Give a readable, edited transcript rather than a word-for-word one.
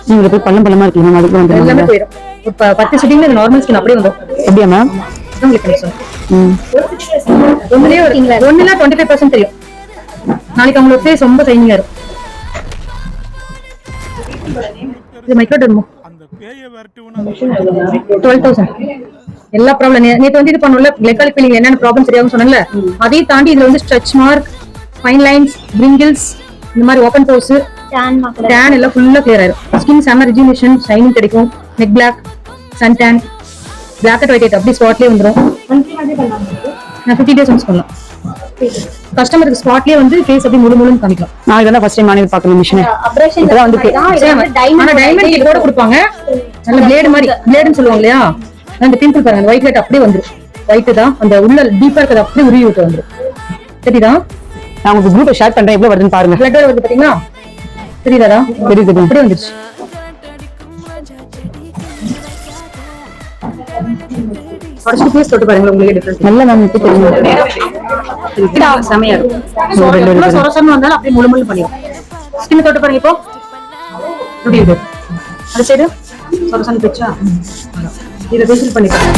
நீங்க போய் பள்ளமா இருக்கு மேம், அதுக்கு வந்து எல்லாமே போயிடும். இப்ப 10 செட்டிங்ல நார்மல் ஸ்கின் அப்படியே வந்துடும். அப்படியா மேம்? ஒண்ணுலயே ஒண்ணுல 25% தெரியும். நாளைக்கு அவங்களோட ஃபேஸ் ரொம்ப ஷைனிங்கா இருக்கும். இது மைக்ரோடெர்மோ 12,000. எல்லா ப்ராப்ளம் நேத்து வந்து இது பண்ணல, கிளைகாலிக் பீலிங் என்னென்ன ப்ராப்ளம் சரியாகும் சொன்னேன்ல, அதையும் தாண்டி இதுல வந்து stretch mark, fine lines, Pringles, இந்த மாதிரி ஓபன் போர்ஸ், டேன் எல்லாம் ஃபுல்லா கிளியர் ஆயிடும். ஸ்கின் செம ரிஜுவினேஷன், ஷைனிங் கிடைக்கும். Neck black, sun tan, black and white அப்படி ஸ்பாட்லயே வந்துடும். நான் 50 days ஒன்ஸ் பண்ணலாம். கஸ்டமருக்கு ஸ்பாட்லயே வந்து ஃபேஸ் அப்படி முழு முழுன்னு காமிக்கலாம். நான் இதெல்லாம் ஃபர்ஸ்ட் டைம் நான் பார்க்கணும் மிஷின். இப்பதான் வந்து ஆனா டைமண்ட் கிட் கூட கொடுப்பாங்க. நல்ல பிளேட் மாதிரி, பிளேட்னு சொல்லுவாங்க இல்லையா, அந்த பிம்பிள் பாருங்க, அந்த ஒயிட் லைட் அப்படியே வந்துரும். ஒயிட் தான் அந்த உள்ள டீப்பா இருக்கிறது அப்படியே உருவி விட்டு வந்துரும். சரிதா? நான் உங்களுக்கு குரூப்பை ஷேர் பண்றேன், எவ்வளவு வருதுன்னு பாருங்க. பிளட் வருது பாத்தீங்களா? தெரியுதாடா? தெரியுது. அப்படியே வந்துருச்சு. ஃபர்ஸ்ட் ஃபேஸ் தொட்டு பாருங்க, உங்களுக்கு டிஃபரன்ஸ் நல்ல மேம் இப்போ தெரியும். செமையா இருக்கும். சொரசொரன்னு வந்தாலும் அப்படியே முழு முழு பண்ணிடும். ஸ்கின் தொட்டு பாருங்க இப்போ எப்படி இருக்கு. அந்த சைடு சொரசொரன்னு பிச்சா இதை ஃபேஷியல் பண்ணிக்கலாம்.